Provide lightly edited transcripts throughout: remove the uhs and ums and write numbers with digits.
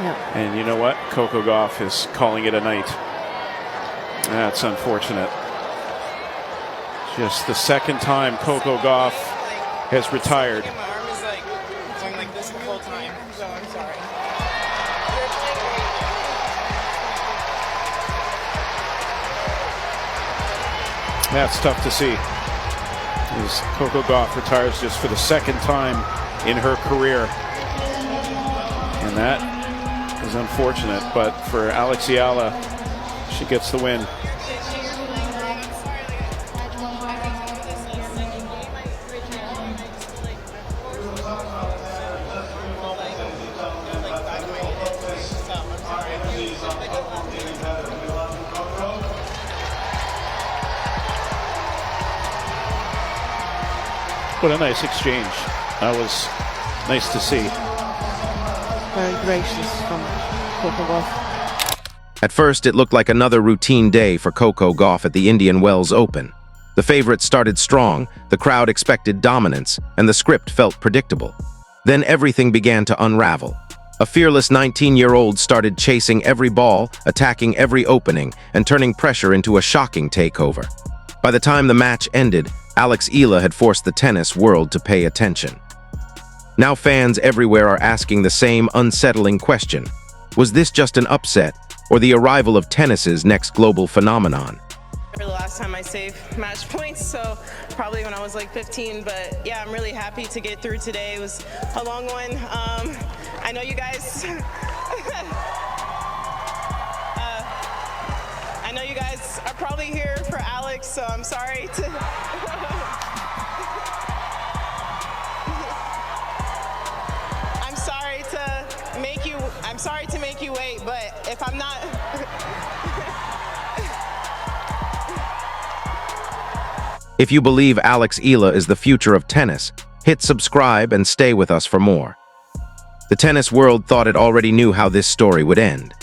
Yeah. And you know what? Coco Gauff is calling it a night. That's unfortunate. Just the second time Coco Gauff has retired. My arm is like going like this the whole time, so I'm sorry. That's tough to see. As Coco Gauff retires just for the second time in her career. And that is unfortunate, but for Alex Eala, she gets the win. What a nice exchange. That was nice to see. Very gracious from Coco Gauff. At first, it looked like another routine day for Coco Gauff at the Indian Wells Open. The favorite started strong, the crowd expected dominance, and the script felt predictable. Then everything began to unravel. A fearless 19-year-old started chasing every ball, attacking every opening, and turning pressure into a shocking takeover. By the time the match ended, Alex Eala had forced the tennis world to pay attention. Now fans everywhere are asking the same unsettling question. Was this just an upset, or the arrival of tennis's next global phenomenon? The last time I saved match points, so probably when I was like 15, but yeah, I'm really happy to get through today. It was a long one. I know you guys I know you guys are probably here for Alex, so I'm sorry to I'm sorry to make you wait, but if I'm not If you believe Alex Eala is the future of tennis, hit subscribe and stay with us for more. The tennis world thought it already knew how this story would end.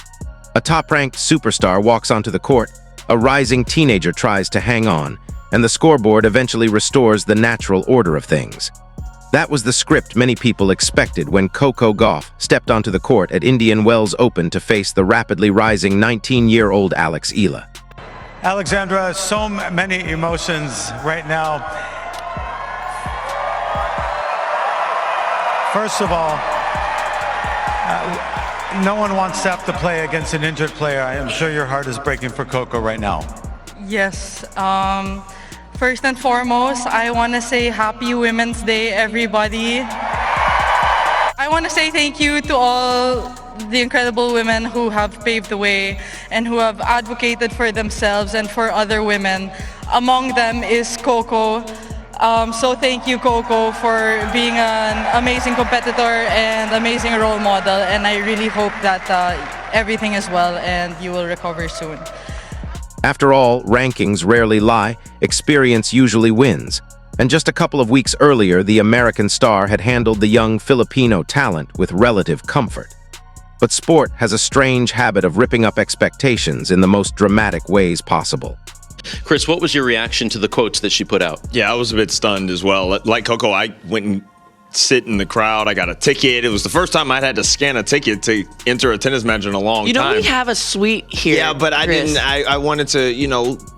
A top-ranked superstar walks onto the court, a rising teenager tries to hang on, and the scoreboard eventually restores the natural order of things. That was the script many people expected when Coco Gauff stepped onto the court at Indian Wells Open to face the rapidly rising 19-year-old Alex Eala. Alexandra, so many emotions right now. First of all, no one wants to have to play against an injured player. I am sure your heart is breaking for Coco right now. Yes. First and foremost, I want to say Happy Women's Day, everybody. I want to say thank you to all the incredible women who have paved the way and who have advocated for themselves and for other women. Among them is Coco. So thank you, Coco, for being an amazing competitor and amazing role model. And I really hope that everything is well and you will recover soon. After all, rankings rarely lie, experience usually wins. And just a couple of weeks earlier, the American star had handled the young Filipino talent with relative comfort. But sport has a strange habit of ripping up expectations in the most dramatic ways possible. Chris, what was your reaction to the quotes that she put out? Yeah, I was a bit stunned as well. Like Coco, I went and sit in the crowd. I got a ticket. It was the first time I'd had to scan a ticket to enter a tennis match in a long time. You know, we have a suite here. Yeah, but I Chris. didn't. I wanted to,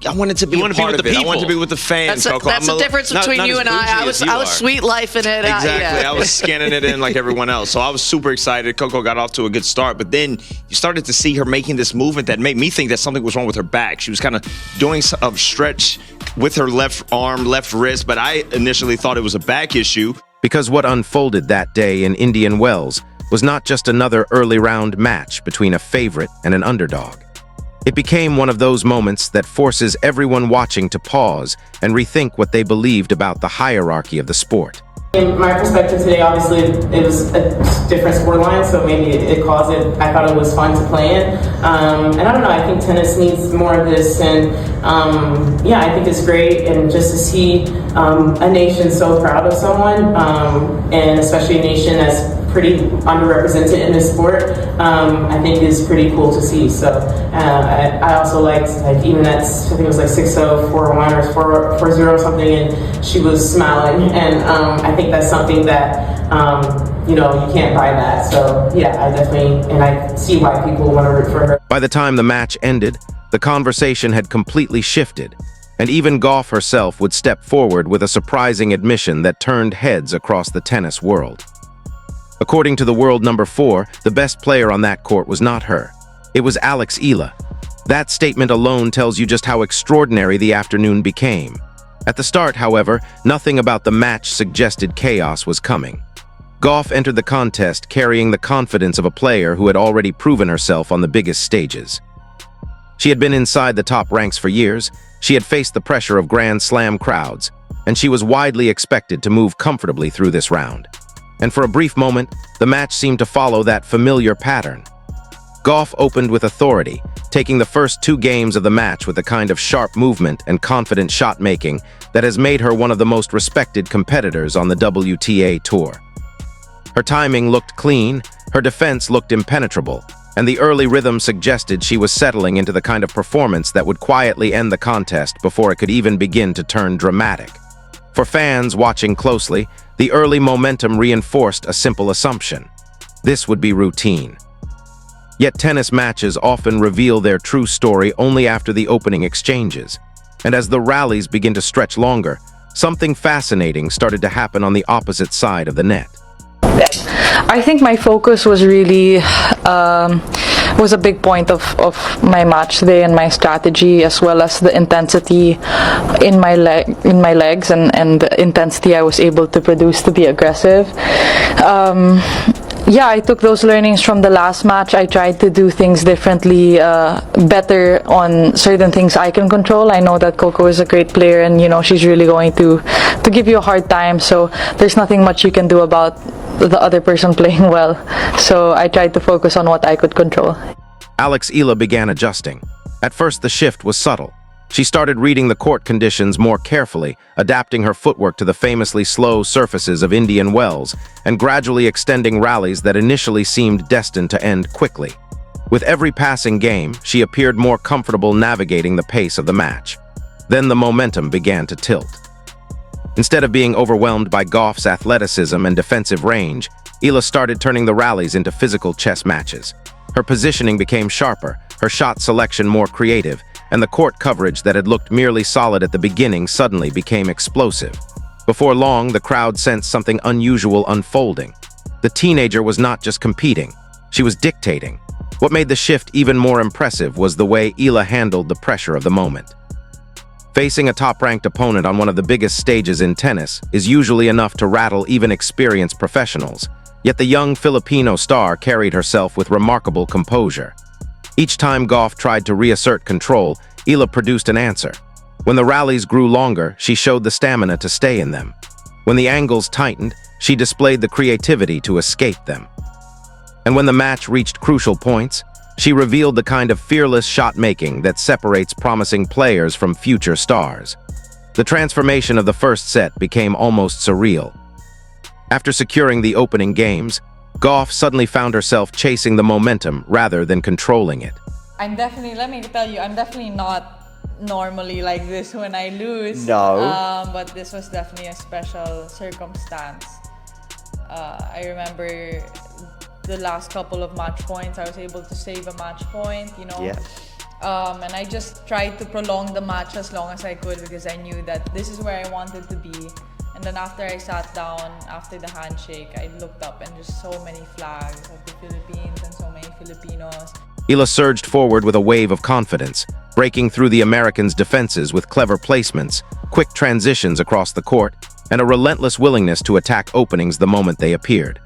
I wanted to be a part of it. I wanted to be with the fans, Coco. That's the difference between you and I. I was sweet life in it. Exactly. Yeah. I was scanning it in like everyone else. So I was super excited. Coco got off to a good start, but then you started to see her making this movement that made me think that something was wrong with her back. She was kind of doing a stretch with her left arm, left wrist, but I initially thought it was a back issue. Because what unfolded that day in Indian Wells was not just another early round match between a favorite and an underdog. It became one of those moments that forces everyone watching to pause and rethink what they believed about the hierarchy of the sport. In my perspective today, obviously, it was a different sport line, so maybe it caused it. I thought it was fun to play in. And I don't know, I think tennis needs more of this. And yeah, I think it's great. And just to see a nation so proud of someone, and especially a nation that's pretty underrepresented in this sport, I think is pretty cool to see. So I also liked, like, even at, I think it was like 6-0, 4-1 or 4-0 something, and she was smiling. And I think that's something that you know, you can't buy that. So yeah, I definitely, and I see why people want to root for her. By the time the match ended, the conversation had completely shifted, and even Gauff herself would step forward with a surprising admission that turned heads across the tennis world. According to the world number 4, the best player on that court was not her. It was Alex Eala. That statement alone tells you just how extraordinary the afternoon became. At the start, however, nothing about the match suggested chaos was coming. Gauff entered the contest carrying the confidence of a player who had already proven herself on the biggest stages. She had been inside the top ranks for years, she had faced the pressure of Grand Slam crowds, and she was widely expected to move comfortably through this round. And for a brief moment, the match seemed to follow that familiar pattern. Gauff opened with authority, taking the first 2 games of the match with the kind of sharp movement and confident shot-making that has made her one of the most respected competitors on the WTA Tour. Her timing looked clean, her defense looked impenetrable, and the early rhythm suggested she was settling into the kind of performance that would quietly end the contest before it could even begin to turn dramatic. For fans watching closely, the early momentum reinforced a simple assumption: this would be routine. Yet tennis matches often reveal their true story only after the opening exchanges, and as the rallies begin to stretch longer, something fascinating started to happen on the opposite side of the net. I think my focus was really was a big point of my match today, and my strategy, as well as the intensity in my legs and the intensity I was able to produce to be aggressive. Yeah, I took those learnings from the last match. I tried to do things differently, better on certain things I can control. I know that Coco is a great player, and you know she's really going to give you a hard time. So there's nothing much you can do about the other person playing well. So I tried to focus on what I could control. Alex Eala began adjusting. At first, the shift was subtle. She started reading the court conditions more carefully, adapting her footwork to the famously slow surfaces of Indian Wells, and gradually extending rallies that initially seemed destined to end quickly. With every passing game, she appeared more comfortable navigating the pace of the match. Then the momentum began to tilt. Instead of being overwhelmed by Gauff's athleticism and defensive range, Eala started turning the rallies into physical chess matches. Her positioning became sharper, her shot selection more creative, and the court coverage that had looked merely solid at the beginning suddenly became explosive. Before long, the crowd sensed something unusual unfolding. The teenager was not just competing, she was dictating. What made the shift even more impressive was the way Eala handled the pressure of the moment. Facing a top-ranked opponent on one of the biggest stages in tennis is usually enough to rattle even experienced professionals, yet the young Filipino star carried herself with remarkable composure. Each time Gauff tried to reassert control, Eala produced an answer. When the rallies grew longer, she showed the stamina to stay in them. When the angles tightened, she displayed the creativity to escape them. And when the match reached crucial points, she revealed the kind of fearless shot-making that separates promising players from future stars. The transformation of the first set became almost surreal. After securing the opening games, Gauff suddenly found herself chasing the momentum rather than controlling it. Let me tell you, I'm definitely not normally like this when I lose. No. But this was definitely a special circumstance. I remember the last couple of match points, I was able to save a match point, you know. Yeah. And I just tried to prolong the match as long as I could because I knew that this is where I wanted to be. And then after I sat down, after the handshake, I looked up and just so many flags of the Philippines and so many Filipinos. Eala surged forward with a wave of confidence, breaking through the Americans' defenses with clever placements, quick transitions across the court, and a relentless willingness to attack openings the moment they appeared.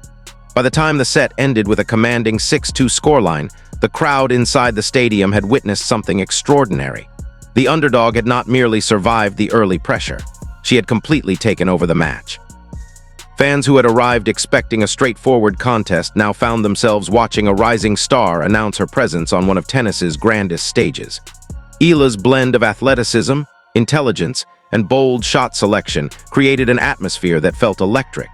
By the time the set ended with a commanding 6-2 scoreline, the crowd inside the stadium had witnessed something extraordinary. The underdog had not merely survived the early pressure, she had completely taken over the match. Fans who had arrived expecting a straightforward contest now found themselves watching a rising star announce her presence on one of tennis's grandest stages. Eala's blend of athleticism, intelligence, and bold shot selection created an atmosphere that felt electric.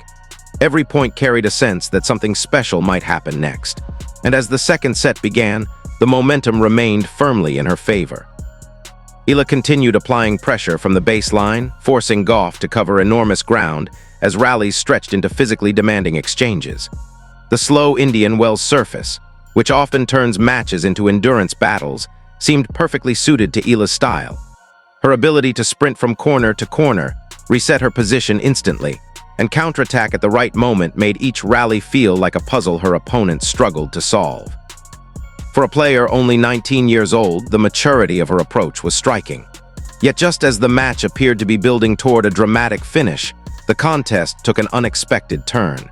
Every point carried a sense that something special might happen next. And as the second set began, the momentum remained firmly in her favor. Eala continued applying pressure from the baseline, forcing Gauff to cover enormous ground, as rallies stretched into physically demanding exchanges. The slow Indian Wells surface, which often turns matches into endurance battles, seemed perfectly suited to Eala's style. Her ability to sprint from corner to corner, reset her position instantly, and counterattack at the right moment made each rally feel like a puzzle her opponent struggled to solve. For a player only 19 years old, the maturity of her approach was striking. Yet just as the match appeared to be building toward a dramatic finish, the contest took an unexpected turn.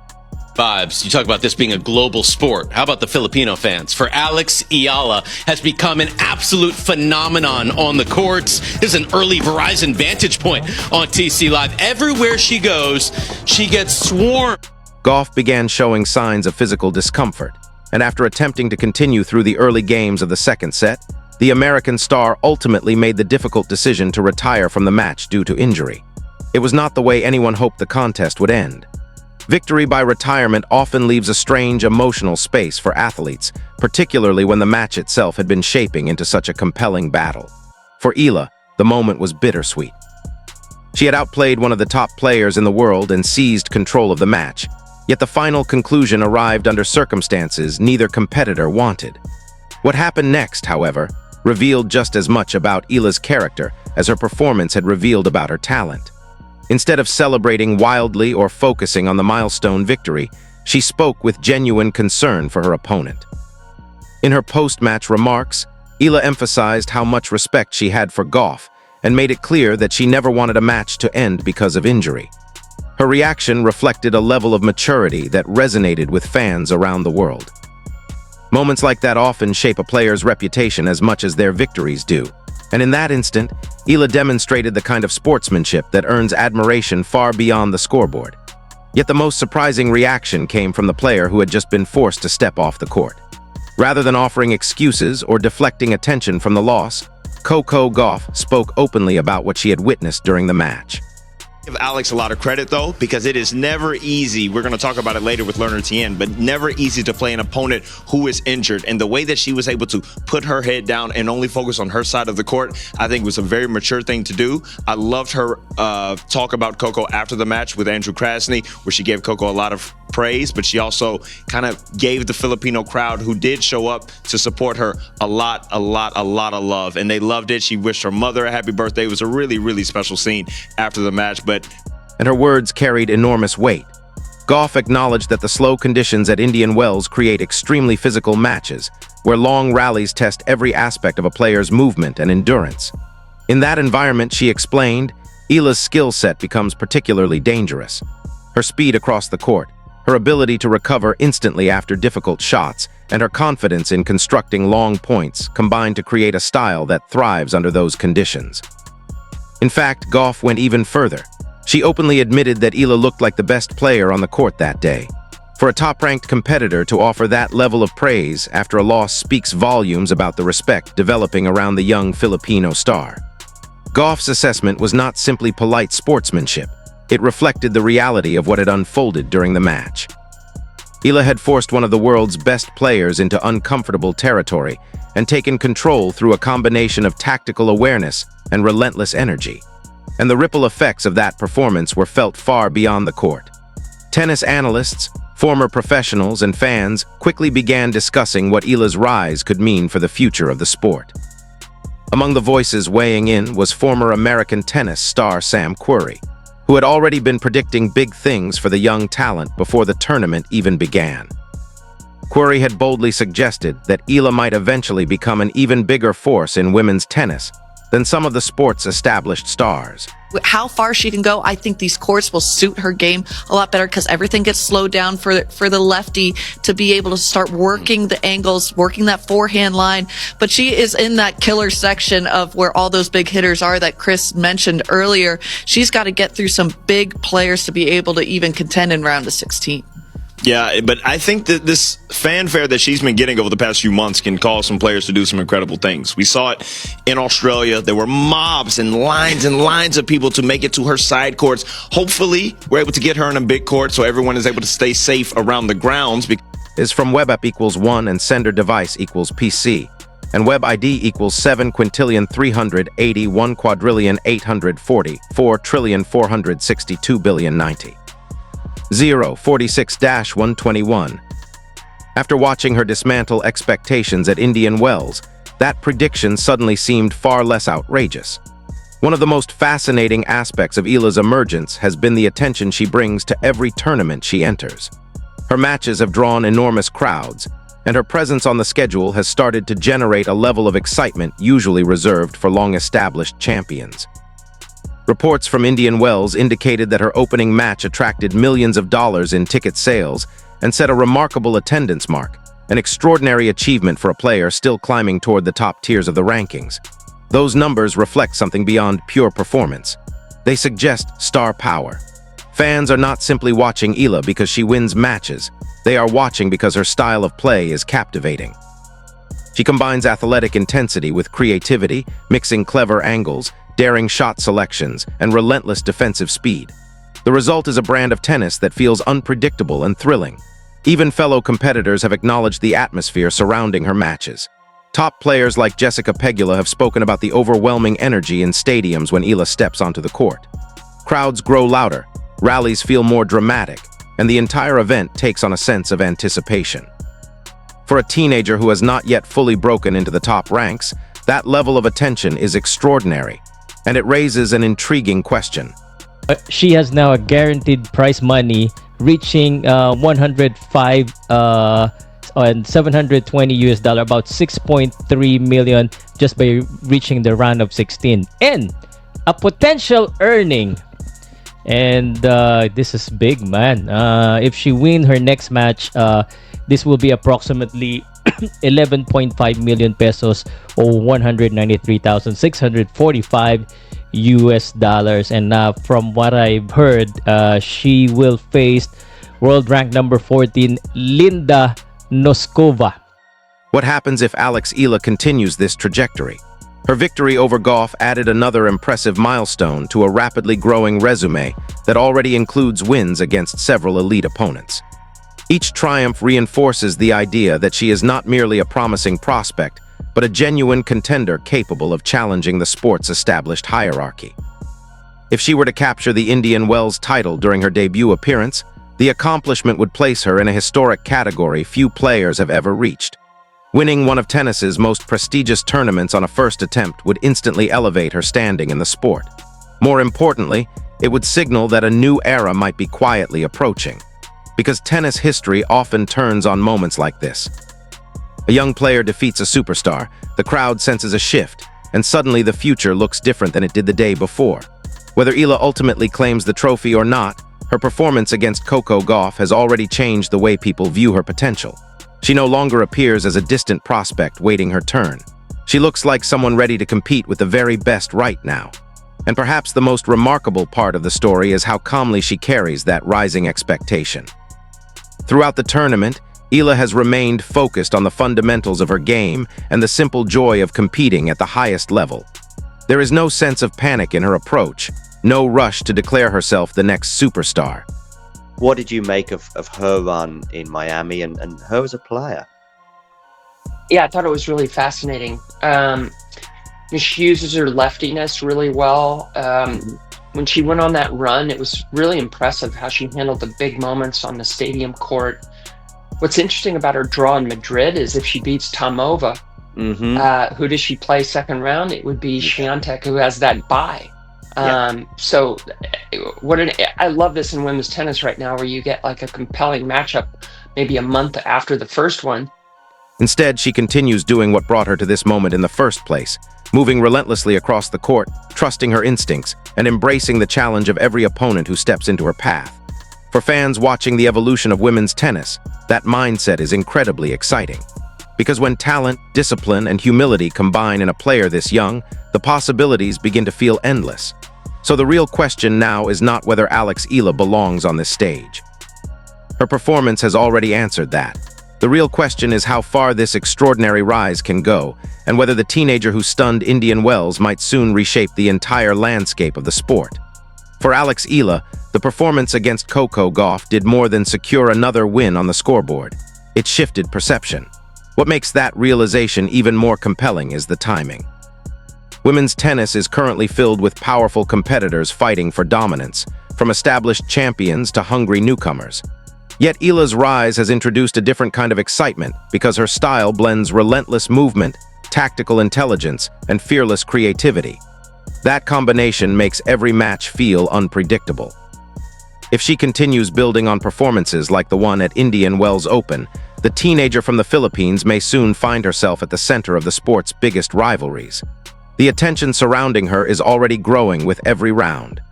Vibes, you talk about this being a global sport. How about the Filipino fans? For Alex Eala has become an absolute phenomenon on the courts. This is an early Verizon vantage point on TC Live. Everywhere she goes, she gets swarmed. Gauff began showing signs of physical discomfort, and after attempting to continue through the early games of the second set, the American star ultimately made the difficult decision to retire from the match due to injury. It was not the way anyone hoped the contest would end. Victory by retirement often leaves a strange emotional space for athletes, particularly when the match itself had been shaping into such a compelling battle. For Eala, the moment was bittersweet. She had outplayed one of the top players in the world and seized control of the match, yet the final conclusion arrived under circumstances neither competitor wanted. What happened next, however, revealed just as much about Eala's character as her performance had revealed about her talent. Instead of celebrating wildly or focusing on the milestone victory, she spoke with genuine concern for her opponent. In her post-match remarks, Eala emphasized how much respect she had for Gauff and made it clear that she never wanted a match to end because of injury. Her reaction reflected a level of maturity that resonated with fans around the world. Moments like that often shape a player's reputation as much as their victories do. And in that instant, Eala demonstrated the kind of sportsmanship that earns admiration far beyond the scoreboard. Yet the most surprising reaction came from the player who had just been forced to step off the court. Rather than offering excuses or deflecting attention from the loss, Coco Gauff spoke openly about what she had witnessed during the match. Give Alex a lot of credit, though, because it is never easy. We're going to talk about it later with Lerner Tien, but never easy to play an opponent who is injured. And the way that she was able to put her head down and only focus on her side of the court, I think was a very mature thing to do. I loved her talk about Coco after the match with Andrew Krasny, where she gave Coco a lot of praise, but she also kind of gave the Filipino crowd who did show up to support her a lot of love, and they loved it. She wished her mother a happy birthday. It was a really, really special scene after the match, and her words carried enormous weight. Gauff acknowledged that the slow conditions at Indian Wells create extremely physical matches, where long rallies test every aspect of a player's movement and endurance. In that environment, she explained, Eala's skill set becomes particularly dangerous. Her speed across the court, her ability to recover instantly after difficult shots, and her confidence in constructing long points combine to create a style that thrives under those conditions. In fact, Gauff went even further. She openly admitted that Eala looked like the best player on the court that day. For a top-ranked competitor to offer that level of praise after a loss speaks volumes about the respect developing around the young Filipino star. Gauff's assessment was not simply polite sportsmanship. It reflected the reality of what had unfolded during the match. Eala had forced one of the world's best players into uncomfortable territory and taken control through a combination of tactical awareness and relentless energy. And the ripple effects of that performance were felt far beyond the court. Tennis analysts, former professionals, and fans quickly began discussing what Eala's rise could mean for the future of the sport. Among the voices weighing in was former American tennis star Sam Querrey, who had already been predicting big things for the young talent before the tournament even began. Querrey had boldly suggested that Eala might eventually become an even bigger force in women's tennis than some of the sport's established stars. How far she can go, I think these courts will suit her game a lot better because everything gets slowed down for the lefty to be able to start working the angles, working that forehand line. But she is in that killer section of where all those big hitters are that Chris mentioned earlier. She's got to get through some big players to be able to even contend in round of 16. Yeah, but I think that this fanfare that she's been getting over the past few months can cause some players to do some incredible things. We saw it in Australia. There were mobs and lines of people to make it to her side courts. Hopefully, we're able to get her in a big court so everyone is able to stay safe around the grounds. Is from web app equals 1 and sender device equals PC. And web ID equals 7,380,1,840,4,462,090. 046-121. After watching her dismantle expectations at Indian Wells, that prediction suddenly seemed far less outrageous. One of the most fascinating aspects of Eala's emergence has been the attention she brings to every tournament she enters. Her matches have drawn enormous crowds, and her presence on the schedule has started to generate a level of excitement usually reserved for long-established champions. Reports from Indian Wells indicated that her opening match attracted millions of dollars in ticket sales and set a remarkable attendance mark, an extraordinary achievement for a player still climbing toward the top tiers of the rankings. Those numbers reflect something beyond pure performance. They suggest star power. Fans are not simply watching Eala because she wins matches. They are watching because her style of play is captivating. She combines athletic intensity with creativity, mixing clever angles, daring shot selections, and relentless defensive speed. The result is a brand of tennis that feels unpredictable and thrilling. Even fellow competitors have acknowledged the atmosphere surrounding her matches. Top players like Jessica Pegula have spoken about the overwhelming energy in stadiums when Eala steps onto the court. Crowds grow louder, rallies feel more dramatic, and the entire event takes on a sense of anticipation. For a teenager who has not yet fully broken into the top ranks, that level of attention is extraordinary, and it raises an intriguing question. She has now a guaranteed prize money reaching 105 and 720 US dollar, about 6.3 million just by reaching the round of 16, and a potential earning, and this is big, man. If she win her next match, this will be approximately 11.5 million pesos, or 193,645 US dollars. And from what I've heard, she will face world rank number 14 Linda Noskova. What happens if Alex Eala continues this trajectory? Her victory over Gauff added another impressive milestone to a rapidly growing resume that already includes wins against several elite opponents. Each triumph reinforces the idea that she is not merely a promising prospect, but a genuine contender capable of challenging the sport's established hierarchy. If she were to capture the Indian Wells title during her debut appearance, the accomplishment would place her in a historic category few players have ever reached. Winning one of tennis's most prestigious tournaments on a first attempt would instantly elevate her standing in the sport. More importantly, it would signal that a new era might be quietly approaching, because tennis history often turns on moments like this. A young player defeats a superstar, the crowd senses a shift, and suddenly the future looks different than it did the day before. Whether Eala ultimately claims the trophy or not, her performance against Coco Gauff has already changed the way people view her potential. She no longer appears as a distant prospect waiting her turn. She looks like someone ready to compete with the very best right now. And perhaps the most remarkable part of the story is how calmly she carries that rising expectation. Throughout the tournament, Eala has remained focused on the fundamentals of her game and the simple joy of competing at the highest level. There is no sense of panic in her approach, no rush to declare herself the next superstar. What did you make of her run in Miami and her as a player? Yeah, I thought it was really fascinating. She uses her leftiness really well. When she went on that run, it was really impressive how she handled the big moments on the stadium court. What's interesting about her draw in Madrid is if she beats Tomova, who does she play second round? It would be Swiatek, who has that bye. So I love this in women's tennis right now, where you get like a compelling matchup maybe a month after the first one. Instead, she continues doing what brought her to this moment in the first place, moving relentlessly across the court, trusting her instincts, and embracing the challenge of every opponent who steps into her path. For fans watching the evolution of women's tennis, that mindset is incredibly exciting. Because when talent, discipline, and humility combine in a player this young, the possibilities begin to feel endless. So the real question now is not whether Alex Eala belongs on this stage. Her performance has already answered that. The real question is how far this extraordinary rise can go, and whether the teenager who stunned Indian Wells might soon reshape the entire landscape of the sport. For Alex Eala, the performance against Coco Gauff did more than secure another win on the scoreboard. It shifted perception. What makes that realization even more compelling is the timing. Women's tennis is currently filled with powerful competitors fighting for dominance, from established champions to hungry newcomers. Yet Eala's rise has introduced a different kind of excitement because her style blends relentless movement, tactical intelligence, and fearless creativity. That combination makes every match feel unpredictable. If she continues building on performances like the one at Indian Wells Open, the teenager from the Philippines may soon find herself at the center of the sport's biggest rivalries. The attention surrounding her is already growing with every round.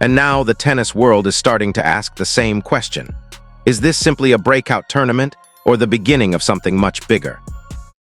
And now the tennis world is starting to ask the same question. Is this simply a breakout tournament or the beginning of something much bigger?